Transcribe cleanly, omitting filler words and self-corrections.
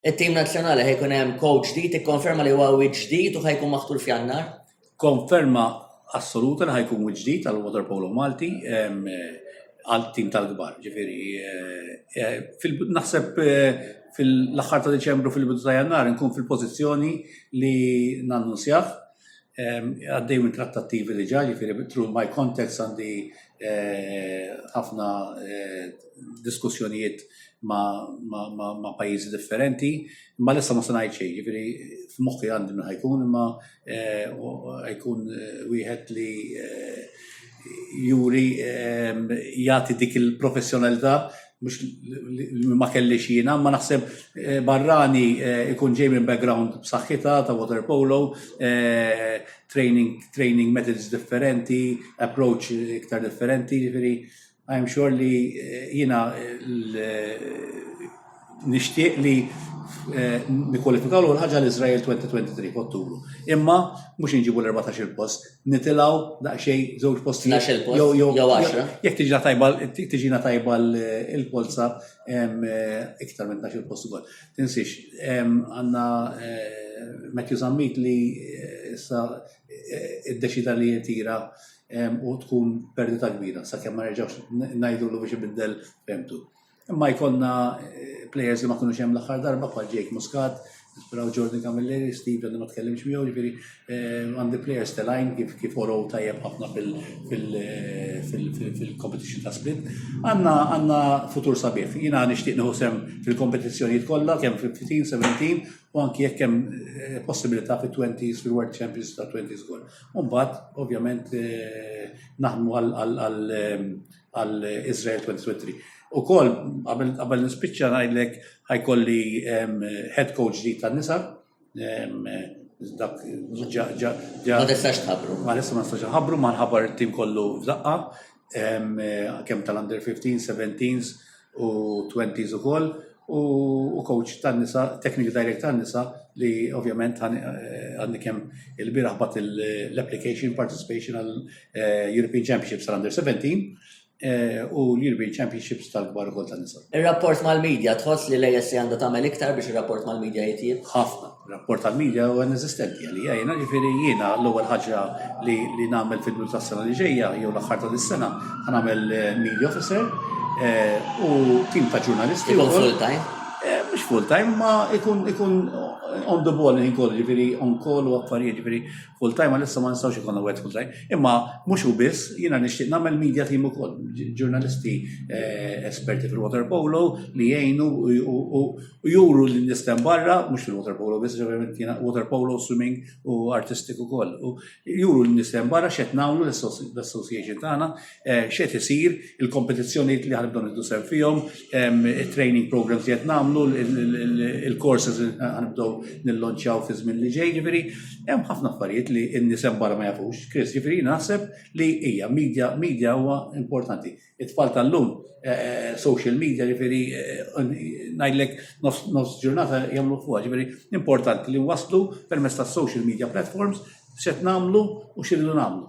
it-tim nazzjonali ħajkun hemm coach ġdid ikkonferma li huwa ġdid u ħajkun maħtur f'Jannar? Konferma assoluta li ħajkun ġdid għal water polo Malti għal-tim tal-kbar. Ġifieri naħseb fil-aħħar ta' Deċembru fil-bidu ta' Jannar nkun fil-pożizzjoni li nannunzjah. Għaddej minn trattattivi li ġa, ġifieri through my contacts għandi ħafna diskussjonijiet ma' pajjiżi differenti, imma lissa ma sanajt xejn, ġifieri f'moħħi għandi min ħajkun, imma ħajkun wieħed li juri jagħti dik il-professjonalità mhux ma kellix jiena, ma naħseb barrani ikun ġej minn background b'saħħitha ta' water polo, training methods differenti, approach iktar differenti, ġifieri I'm sure li jiena nixtieq li nikkwalifikaw l-ħaġa l-Izrael 2023 f'Ottubru. Imma mhux inġibu l-14 post, nitilgħu daqsxejn żewġ posti. jew 10. Jekk tiġina tajba l-polza iktar minn 12 post ukoll. Tinsix, għandna Matthew Zammit li issa iddeċida li jtira u tkun perdita kbira, sakemm ma nerġgħux ngħidulu biex ibiddel femtu. Imma jkollna players li ma kinux hemm l-aħħar darba bħal Jake Muscat, nisperaw Jordan Camilleri, Steve li ma tkellimx miegħu, ġifieri għandi players telajn kif orow tajjeb ħafna fil-competition ta' split. Għandna futur sabiħ. Jiena nixtieq nieħu sem fil-kompetizzjonijiet kollha kemm fil-15, 17 u anki jekk hemm possibilità fit-20s fil-World Champions ta' 20s ukoll. U mbagħad ovvjament naħdmu għal Israel 2023. U kol, għabel nispiċċa ngħidlek ħajkolli head coach ġdid tan-nisa. Ma tistax tħabbru. Ma nistax nħabbru, ma nħabbar it-tim kollu f'daqqa, kemm tal-under 15, 17s u 20s ukoll. U coach tan-nisa, technical director tan-nisa li ovvjament għandi kemm il-bieraħ bat l-application participation għal European Championships tal-under 17. U l-European Championships tal-kbar ukoll tan-nisa. Ir-rapport mal-medja tħoss li l-ASC għandu tagħmel iktar biex ir-rapport mal-medja jitjieb? Ħafna. Rapport tal-medja huwa inesistenti għalija. Ġifieri jiena l-ewwel ħaġa li nagħmel fil-bidu tas-sena li ġejja jew l-aħħar ta' dis-sena ħanagħmel media officer u tim ta' ġurnalisti. Ikun full time? Mhux full time, ma ikun on the ball inkollu, ġifieri on call u affarijiet, ġifieri full time għalissa ma nistgħux ikollna wieħed full time. Imma mhux hu biss, jiena nixtieq nagħmel media team ukoll, ġurnalisti esperti fil-water polo li jgħinu u juru l-nistem barra, mhux fil-water polo biss, ġifieri jiena water polo, swimming u artistic ukoll. Juru l-nistem barra x'qed nagħmlu l-association tagħna, x'qed isir, il-kompetizzjonijiet li ħanibdew niddu sew fihom, it-training programs li qed nagħmlu, il-courses li ħanibdew nillonċjaw fi żmien li ġej, ġifieri hemm ħafna affarijiet li n-nisem barra ma jafux. Chris, ġifieri naħseb li hija media huwa importanti. It-tfal tal-lum social media ġifieri ngħidlek nofs ġurnata jagħmlu fuqha, ġifieri importanti li waslu permezz tas-social media platforms x'qed nagħmlu u x'iridu nagħmlu.